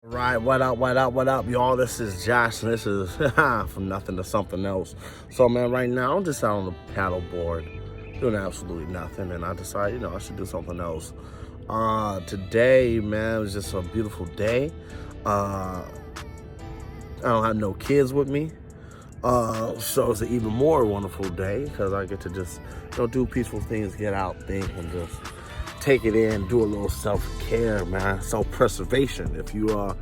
Right, what up, what up, what up, y'all? This is Josh, and this is from nothing to something else. So, man, right now I'm just out on the paddle board doing absolutely nothing, and I decided, I should do something else. Today, man, was just a beautiful day. I don't have no kids with me, so it's an even more wonderful day because I get to just, do peaceful things, get out, think, and just take it in, do a little self-care, man, self-preservation. If you are,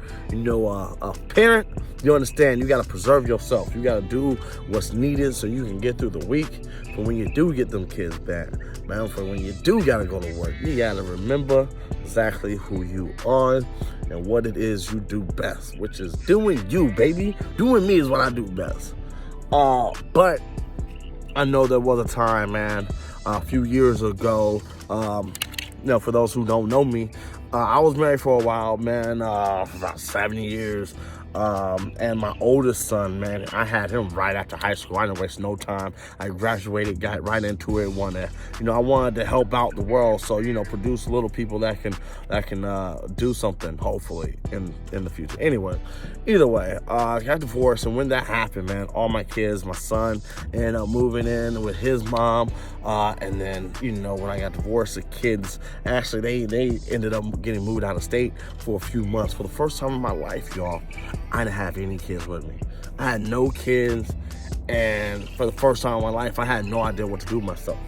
a parent, you understand you got to preserve yourself. You got to do what's needed so you can get through the week. But when you do get them kids back, man, for when you do got to go to work, you got to remember exactly who you are and what it is you do best, which is doing you, baby. Doing me is what I do best. But I know there was a time, man, a few years ago, for those who don't know me, I was married for a while, man, for about 7 years. And my oldest son, man, I had him right after high school. I didn't waste no time. I graduated, got right into it. I wanted to help out the world. So, produce little people that can do something, hopefully, in the future. Anyway, either way, I got divorced. And when that happened, man, all my kids, my son, ended up moving in with his mom. And then, when I got divorced, the kids, actually, they ended up getting moved out of state for a few months. For the first time in my life, y'all, I didn't have any kids with me. I had no kids, and for the first time in my life, I had no idea what to do with myself.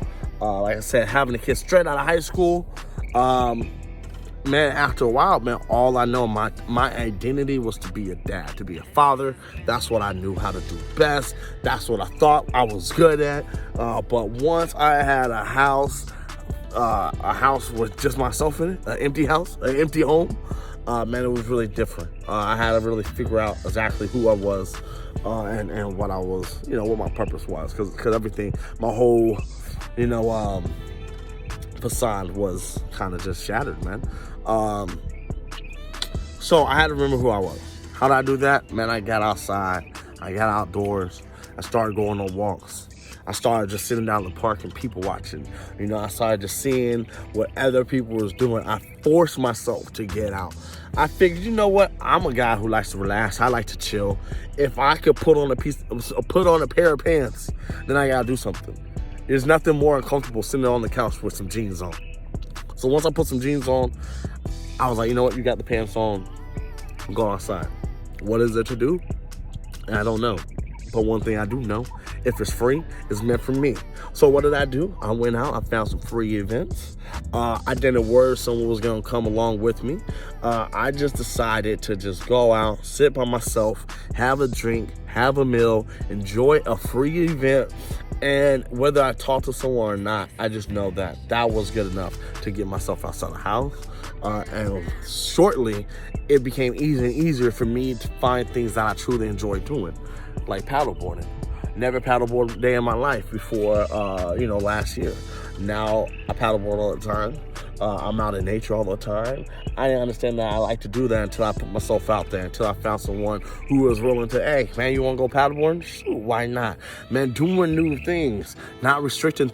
Like I said, having a kid straight out of high school, man, after a while, man, all I know, my identity was to be a dad, to be a father. That's what I knew how to do best. That's what I thought I was good at. But once I had a house with just myself in it, an empty house, an empty home, man, it was really different. I had to really figure out exactly who I was and what I was, what my purpose was. Because everything, my whole, facade was kind of just shattered, man. So I had to remember who I was. How did I do that? Man, I got outside. I got outdoors. I started going on walks. I started just sitting down in the park and people watching. I started just seeing what other people was doing. I forced myself to get out. I figured, you know what? I'm a guy who likes to relax. I like to chill. If I could put on a pair of pants, then I gotta do something. There's nothing more uncomfortable sitting on the couch with some jeans on. So once I put some jeans on, I was like, you know what? You got the pants on. Go outside. What is there to do? I don't know. But one thing I do know, if it's free, it's meant for me. So what did I do? I went out, I found some free events. I didn't worry someone was gonna come along with me. I just decided to just go out, sit by myself, have a drink, have a meal, enjoy a free event. And whether I talk to someone or not, I just know that was good enough to get myself outside the house. And shortly, it became easier and easier for me to find things that I truly enjoy doing, like paddleboarding. Never paddleboarded a day in my life before, last year. Now I paddleboard all the time. I'm out in nature all the time. I didn't understand that I like to do that until I put myself out there, until I found someone who was willing to, hey, man, you want to go paddleboarding? Shoot, why not? Man, doing new things, not restricting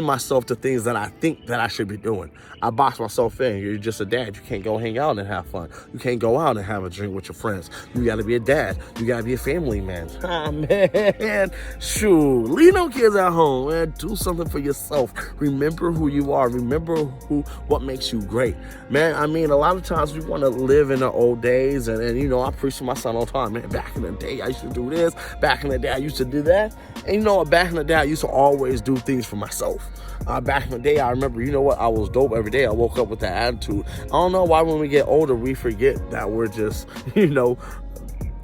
myself to things that I think that I should be doing. I box myself in. You're just a dad. You can't go hang out and have fun. You can't go out and have a drink with your friends. You got to be a dad. You got to be a family man. Man, shoot. Leave no kids at home, man. Do something for yourself. Remember who you are. Remember what makes you great. Man, I mean, a lot of times we want to live in the old days, and I preach to my son all the time, man, back in the day, I used to do this. Back in the day, I used to do that. And back in the day, I used to always do things for myself. Back in the day, I remember, I was dope every day. I woke up with that attitude. I don't know why when we get older, we forget that we're just,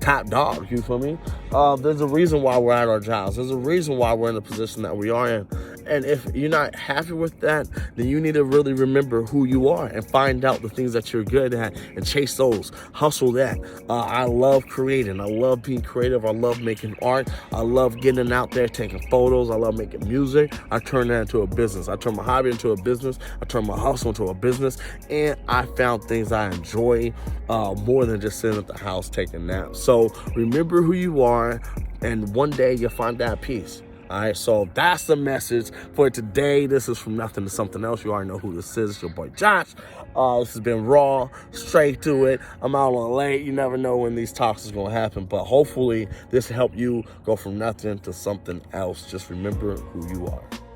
top dog, you feel me? There's a reason why we're at our jobs. There's a reason why we're in the position that we are in. And if you're not happy with that, then you need to really remember who you are and find out the things that you're good at and chase those. Hustle that. I love creating. I love being creative. I love making art. I love getting out there, taking photos. I love making music. I turn that into a business. I turn my hobby into a business. I turn my hustle into a business. And I found things I enjoy more than just sitting at the house taking naps. So remember who you are, and one day you'll find that peace. All right, so that's the message for today. This is From Nothing to Something Else. You already know who this is. It's your boy Josh. This has been raw, straight to it. I'm out on late. You never know when these talks is going to happen, but hopefully this helped you go from nothing to something else. Just remember who you are.